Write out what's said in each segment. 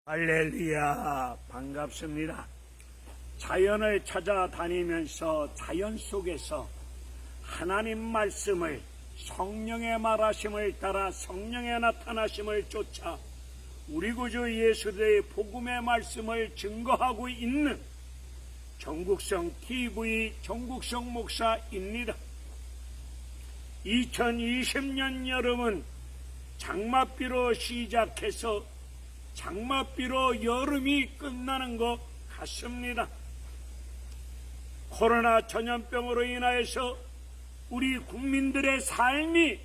할렐루야, 반갑습니다. 자연을 찾아다니면서 자연 속에서 하나님 말씀을, 성령의 말하심을 따라 성령의 나타나심을 쫓아 우리 구주 예수의 복음의 말씀을 증거하고 있는 정국성 TV 정국성 목사입니다. 2020년 여름은 장맛비로 시작해서 장맛비로 여름이 끝나는 것 같습니다. 코로나 전염병으로 인하여서 우리 국민들의 삶이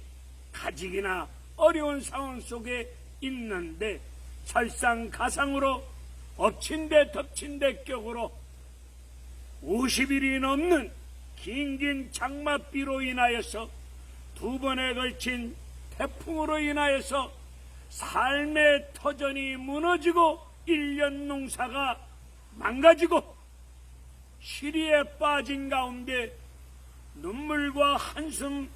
가직이나 어려운 상황 속에 있는데 설상가상으로 엎친 데 덮친 데 격으로 50일이 넘는 긴긴 장맛비로 인하여서 두 번에 걸친 태풍으로 인하여서 삶의 터전이 무너지고 1년 농사가 망가지고 시리에 빠진 가운데 눈물과 한숨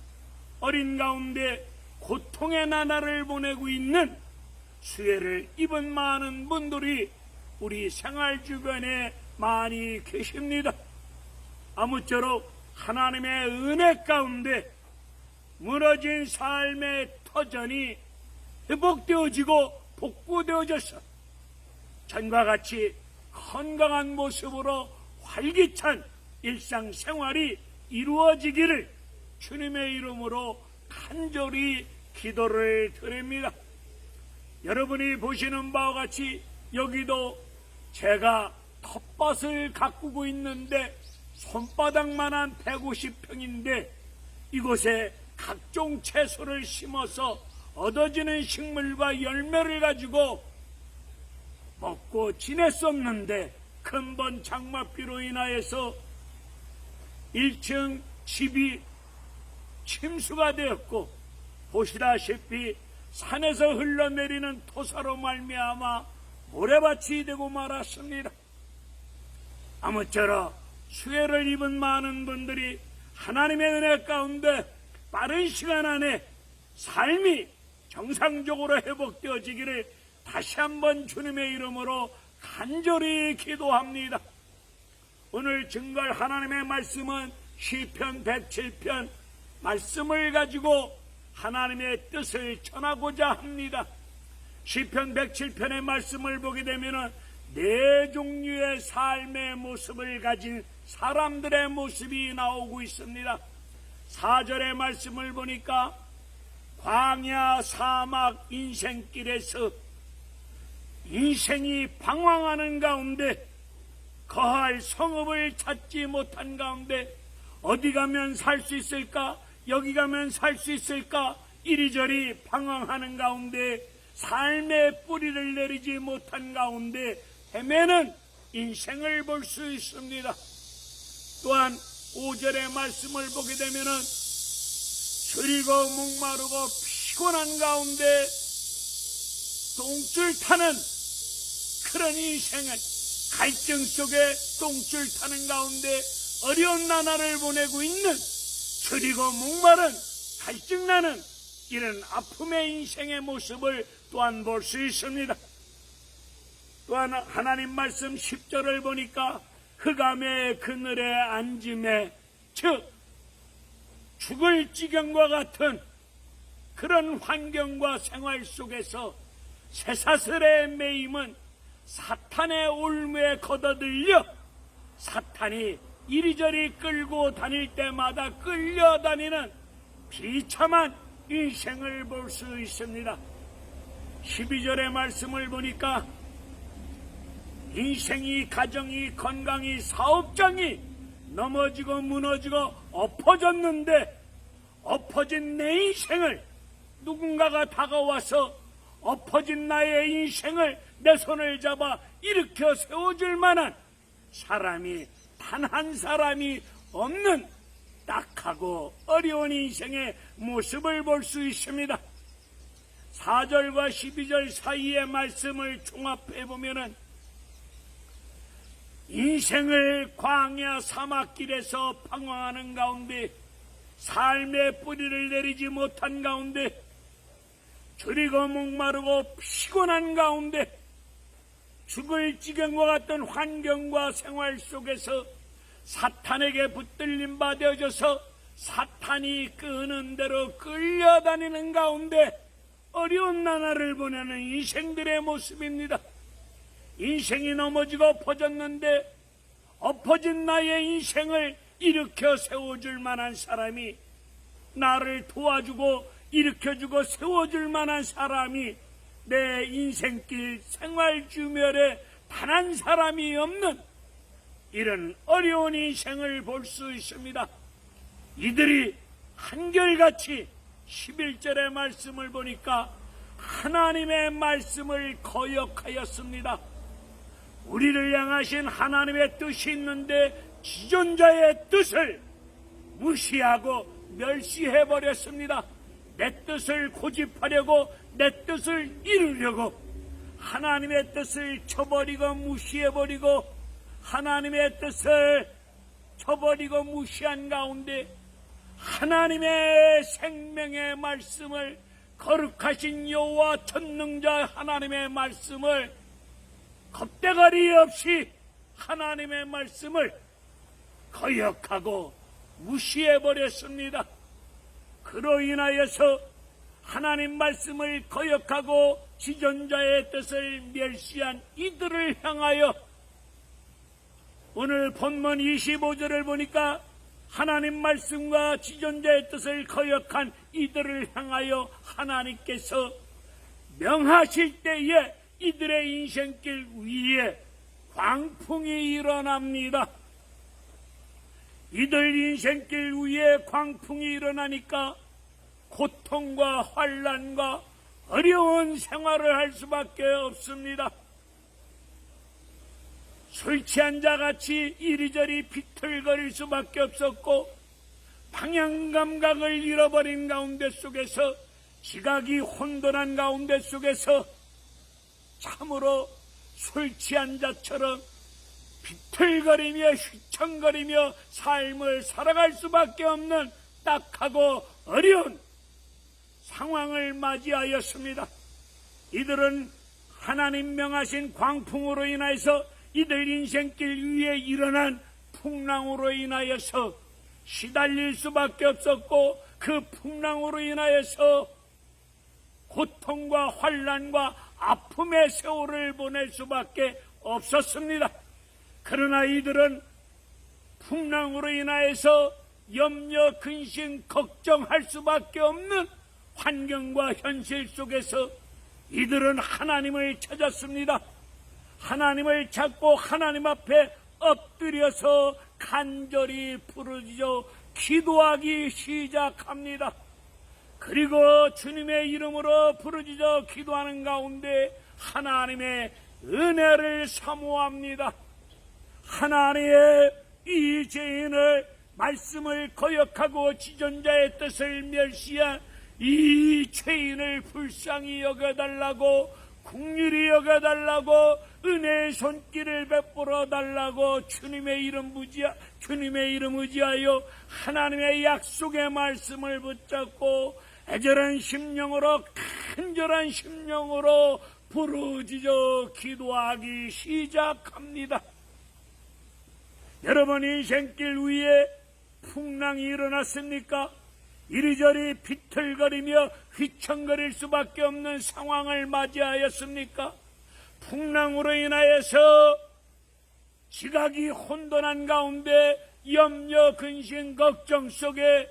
어린 가운데 고통의 나날을 보내고 있는 수혜를 입은 많은 분들이 우리 생활 주변에 많이 계십니다. 아무쪼록 하나님의 은혜 가운데 무너진 삶의 터전이 회복되어지고 복구되어져서 전과 같이 건강한 모습으로 활기찬 일상생활이 이루어지기를 주님의 이름으로 간절히 기도를 드립니다. 여러분이 보시는 바와 같이 여기도 제가 텃밭을 가꾸고 있는데 손바닥만한 150평인데 이곳에 각종 채소를 심어서 얻어지는 식물과 열매를 가지고 먹고 지냈었는데 근본 장맛비로 인하여서 1층 집이 침수가 되었고 보시다시피 산에서 흘러내리는 토사로 말미암아 모래밭이 되고 말았습니다. 아무쪼록 수혜를 입은 많은 분들이 하나님의 은혜 가운데 빠른 시간 안에 삶이 정상적으로 회복되어지기를 다시 한번 주님의 이름으로 간절히 기도합니다. 오늘 증거할 하나님의 말씀은 시편 107편 말씀을 가지고 하나님의 뜻을 전하고자 합니다. 시편 107편의 말씀을 보게 되면 네 종류의 삶의 모습을 가진 사람들의 모습이 나오고 있습니다. 4절의 말씀을 보니까 광야 사막 인생길에서 인생이 방황하는 가운데 거할 성읍을 찾지 못한 가운데 어디 가면 살 수 있을까, 여기 가면 살 수 있을까 이리저리 방황하는 가운데 삶의 뿌리를 내리지 못한 가운데 헤매는 인생을 볼 수 있습니다. 또한 5절의 말씀을 보게 되면은 저리고 목마르고 피곤한 가운데 똥줄 타는 그런 인생은 갈증 속에 똥줄 타는 가운데 어려운 나날을 보내고 있는 저리고 목마른 갈증나는 이런 아픔의 인생의 모습을 또한 볼 수 있습니다. 또한 하나님 말씀 10절을 보니까 흑암의 그늘에 앉음에 즉 죽을 지경과 같은 그런 환경과 생활 속에서 쇠사슬의 매임은 사탄의 올무에 걷어들려 사탄이 이리저리 끌고 다닐 때마다 끌려다니는 비참한 인생을 볼 수 있습니다. 12절의 말씀을 보니까 인생이, 가정이, 건강이, 사업장이 넘어지고 무너지고 엎어졌는데 엎어진 내 인생을 누군가가 다가와서 엎어진 나의 인생을 내 손을 잡아 일으켜 세워줄 만한 사람이 단 한 사람이 없는 딱하고 어려운 인생의 모습을 볼 수 있습니다. 4절과 12절 사이의 말씀을 종합해보면 인생을 광야 사막길에서 방황하는 가운데 삶의 뿌리를 내리지 못한 가운데 저리고 목마르고 피곤한 가운데 죽을 지경과 같은 환경과 생활 속에서 사탄에게 붙들림 받아져서 사탄이 끄는 대로 끌려다니는 가운데 어려운 나날을 보내는 인생들의 모습입니다. 인생이 넘어지고 엎어졌는데 엎어진 나의 인생을 일으켜 세워줄 만한 사람이, 나를 도와주고 일으켜주고 세워줄 만한 사람이 내 인생길 생활 주멸에 단 한 사람이 없는 이런 어려운 인생을 볼 수 있습니다. 이들이 한결같이 11절의 말씀을 보니까 하나님의 말씀을 거역하였습니다. 우리를 향하신 하나님의 뜻이 있는데 지존자의 뜻을 무시하고 멸시해버렸습니다. 내 뜻을 고집하려고, 내 뜻을 이루려고 하나님의 뜻을 쳐버리고 무시해버리고, 하나님의 뜻을 쳐버리고 무시한 가운데 하나님의 생명의 말씀을, 거룩하신 여호와 전능자 하나님의 말씀을, 겁대가리 없이 하나님의 말씀을 거역하고 무시해버렸습니다. 그로 인하여서 하나님 말씀을 거역하고 지존자의 뜻을 멸시한 이들을 향하여 오늘 본문 25절을 보니까 하나님 말씀과 지존자의 뜻을 거역한 이들을 향하여 하나님께서 명하실 때에 이들의 인생길 위에 광풍이 일어납니다. 이들 인생길 위에 광풍이 일어나니까 고통과 환난과 어려운 생활을 할 수밖에 없습니다. 술 취한 자같이 이리저리 비틀거릴 수밖에 없었고, 방향감각을 잃어버린 가운데 속에서, 지각이 혼돈한 가운데 속에서 참으로 술 취한 자처럼 비틀거리며 휘청거리며 삶을 살아갈 수밖에 없는 딱하고 어려운 상황을 맞이하였습니다. 이들은 하나님 명하신 광풍으로 인하여서 이들 인생길 위에 일어난 풍랑으로 인하여서 시달릴 수밖에 없었고, 그 풍랑으로 인하여서 고통과 환난과 아픔의 세월을 보낼 수밖에 없었습니다. 그러나 이들은 풍랑으로 인하여서 염려, 근심, 걱정할 수밖에 없는 환경과 현실 속에서 이들은 하나님을 찾았습니다. 하나님을 찾고 하나님 앞에 엎드려서 간절히 부르짖어 기도하기 시작합니다. 그리고 주님의 이름으로 부르짖어 기도하는 가운데 하나님의 은혜를 사모합니다. 하나님의 이 죄인을, 말씀을 거역하고 지존자의 뜻을 멸시한 이 죄인을 불쌍히 여겨달라고, 긍휼히 여겨달라고, 은혜의 손길을 베풀어 달라고 주님의 이름 의지하여 하나님의 약속의 말씀을 붙잡고 애절한 심령으로, 간절한 심령으로 부르짖어 기도하기 시작합니다. 여러분 인생길 위에 풍랑이 일어났습니까? 이리저리 비틀거리며 휘청거릴 수밖에 없는 상황을 맞이하였습니까? 풍랑으로 인하여서 지각이 혼돈한 가운데 염려, 근심, 걱정 속에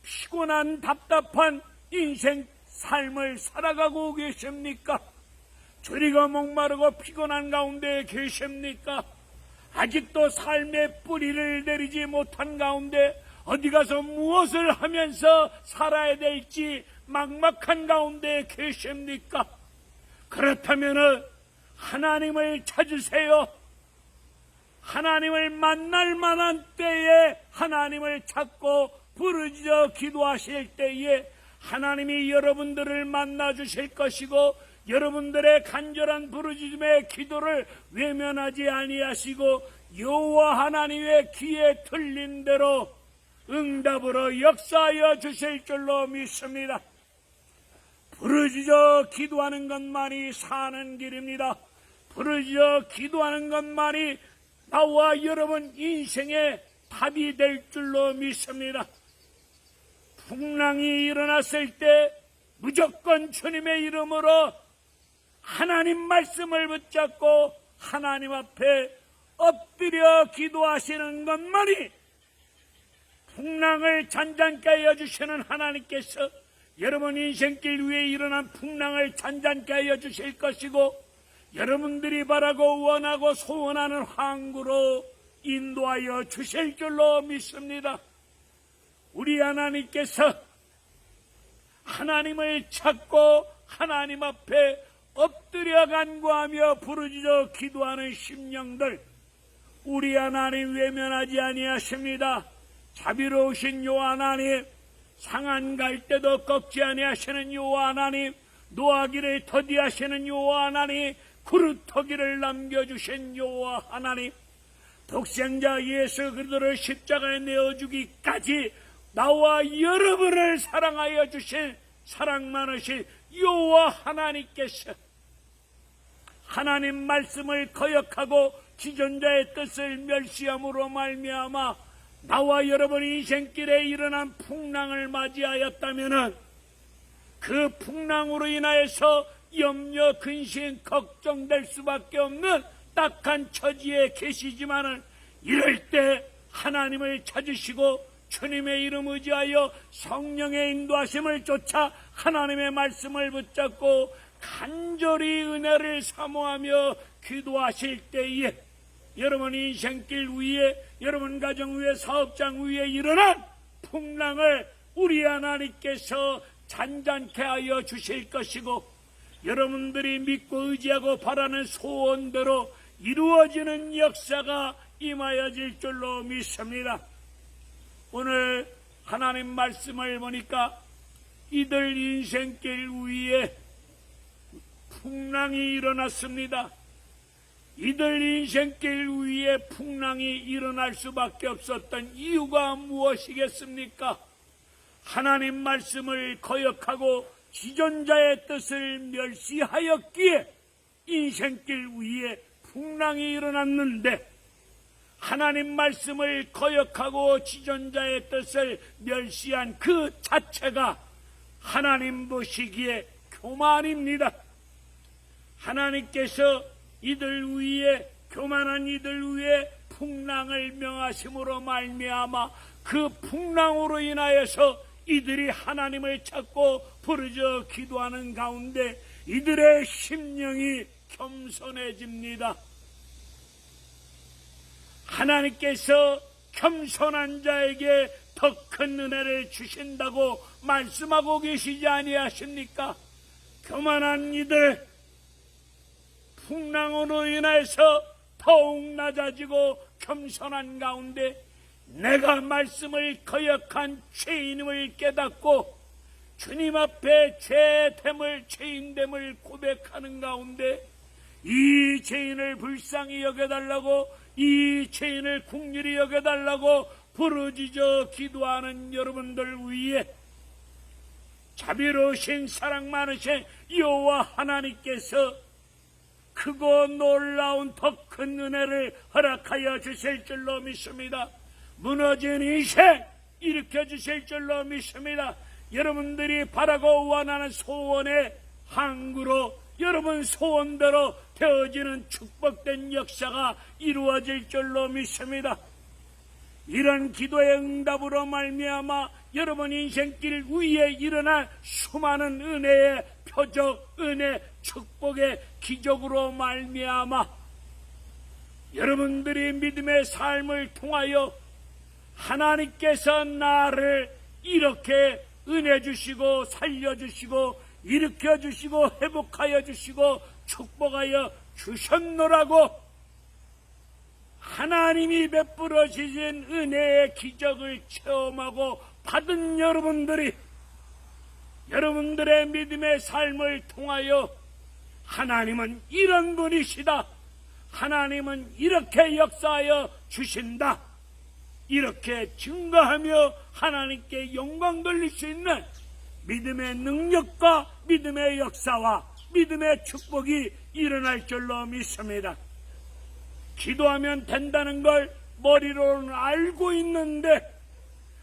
피곤한 답답한 인생 삶을 살아가고 계십니까? 졸이고 목마르고 피곤한 가운데 계십니까? 아직도 삶의 뿌리를 내리지 못한 가운데 어디 가서 무엇을 하면서 살아야 될지 막막한 가운데 계십니까? 그렇다면 하나님을 찾으세요. 하나님을 만날 만한 때에 하나님을 찾고 부르짖어 기도하실 때에 하나님이 여러분들을 만나 주실 것이고, 여러분들의 간절한 부르짖음의 기도를 외면하지 아니하시고 여호와 하나님의 귀에 들린 대로 응답으로 역사하여 주실 줄로 믿습니다. 부르짖어 기도하는 것만이 사는 길입니다. 부르짖어 기도하는 것만이 나와 여러분 인생의 답이 될 줄로 믿습니다. 풍랑이 일어났을 때 무조건 주님의 이름으로 하나님 말씀을 붙잡고 하나님 앞에 엎드려 기도하시는 것만이 풍랑을 잔잔케 하여 주시는 하나님께서 여러분 인생길 위에 일어난 풍랑을 잔잔케 하여 주실 것이고, 여러분들이 바라고 원하고 소원하는 항구로 인도하여 주실 줄로 믿습니다. 우리 하나님께서 하나님을 찾고 하나님 앞에 엎드려 간구하며 부르짖어 기도하는 심령들, 우리 하나님 외면하지 아니하십니다. 자비로우신 요 하나님, 상한 갈 때도 꺾지 아니하시는 요 하나님, 노하기를 더디하시는 요 하나님, 그루터기를 남겨주신 요 하나님, 독생자 예수 그리스도를 십자가에 내어주기까지 나와 여러분을 사랑하여 주신 사랑 많으신 여호와 하나님께서 하나님 말씀을 거역하고 지존자의 뜻을 멸시함으로 말미암아 나와 여러분 인생길에 일어난 풍랑을 맞이하였다면은 그 풍랑으로 인하여서 염려, 근심, 걱정될 수밖에 없는 딱한 처지에 계시지만은, 이럴 때 하나님을 찾으시고 주님의 이름 의지하여 성령의 인도하심을 쫓아 하나님의 말씀을 붙잡고 간절히 은혜를 사모하며 기도하실 때에 여러분 인생길 위에, 여러분 가정 위에, 사업장 위에 일어난 풍랑을 우리 하나님께서 잔잔케 하여 주실 것이고, 여러분들이 믿고 의지하고 바라는 소원대로 이루어지는 역사가 임하여질 줄로 믿습니다. 오늘 하나님 말씀을 보니까 이들 인생길 위에 풍랑이 일어났습니다. 이들 인생길 위에 풍랑이 일어날 수밖에 없었던 이유가 무엇이겠습니까? 하나님 말씀을 거역하고 지존자의 뜻을 멸시하였기에 인생길 위에 풍랑이 일어났는데, 하나님 말씀을 거역하고 지존자의 뜻을 멸시한 그 자체가 하나님 보시기에 교만입니다. 하나님께서 이들 위에, 교만한 이들 위에 풍랑을 명하심으로 말미암아 그 풍랑으로 인하여서 이들이 하나님을 찾고 부르짖어 기도하는 가운데 이들의 심령이 겸손해집니다. 하나님께서 겸손한 자에게 더 큰 은혜를 주신다고 말씀하고 계시지 아니하십니까? 교만한 이들, 풍랑으로 인해서 더욱 낮아지고 겸손한 가운데 내가 말씀을 거역한 죄인임을 깨닫고 주님 앞에 죄됨을, 죄인됨을 고백하는 가운데 이 죄인을 불쌍히 여겨달라고, 이 죄인을 긍휼히 여겨달라고 부르짖어 기도하는 여러분들 위에 자비로우신 사랑 많으신 여호와 하나님께서 크고 놀라운 더 큰 은혜를 허락하여 주실 줄로 믿습니다. 무너진 인생 일으켜 주실 줄로 믿습니다. 여러분들이 바라고 원하는 소원의 항구로 여러분 소원대로 되어지는 축복된 역사가 이루어질 줄로 믿습니다. 이런 기도의 응답으로 말미암아 여러분 인생길 위에 일어난 수많은 은혜의 표적, 은혜, 축복의 기적으로 말미암아 여러분들이 믿음의 삶을 통하여 하나님께서 나를 이렇게 은혜 주시고 살려주시고 일으켜 주시고 회복하여 주시고 축복하여 주셨노라고 하나님이 베풀어 주신 은혜의 기적을 체험하고 받은 여러분들이 여러분들의 믿음의 삶을 통하여 하나님은 이런 분이시다, 하나님은 이렇게 역사하여 주신다, 이렇게 증거하며 하나님께 영광 돌릴 수 있는 믿음의 능력과 믿음의 역사와 믿음의 축복이 일어날 줄로 믿습니다. 기도하면 된다는 걸 머리로는 알고 있는데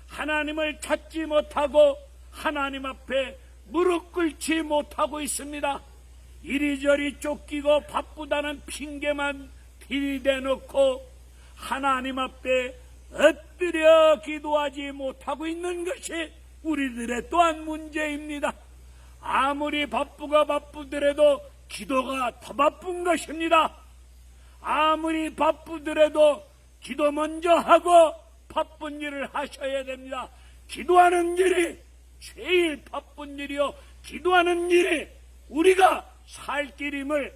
하나님을 찾지 못하고 하나님 앞에 무릎 꿇지 못하고 있습니다. 이리저리 쫓기고 바쁘다는 핑계만 들이대놓고 하나님 앞에 엎드려 기도하지 못하고 있는 것이 우리들의 또한 문제입니다. 아무리 바쁘더라도 기도가 더 바쁜 것입니다. 아무리 바쁘더라도 기도 먼저 하고 바쁜 일을 하셔야 됩니다. 기도하는 일이 제일 바쁜 일이요, 기도하는 일이 우리가 살 길임을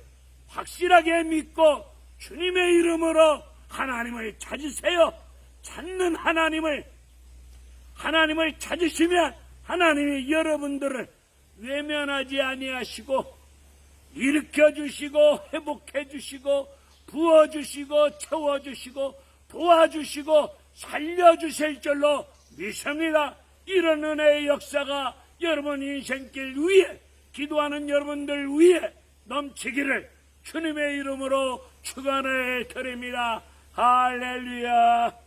확실하게 믿고 주님의 이름으로 하나님을 찾으세요. 찾는 하나님을 찾으시면 하나님이 여러분들을 외면하지 아니하시고 일으켜주시고 회복해주시고 부어주시고 채워주시고 도와주시고 살려주실 줄로 믿습니다. 이런 은혜의 역사가 여러분 인생길 위에 기도하는 여러분들 위에 넘치기를 주님의 이름으로 축원을 드립니다. 할렐루야.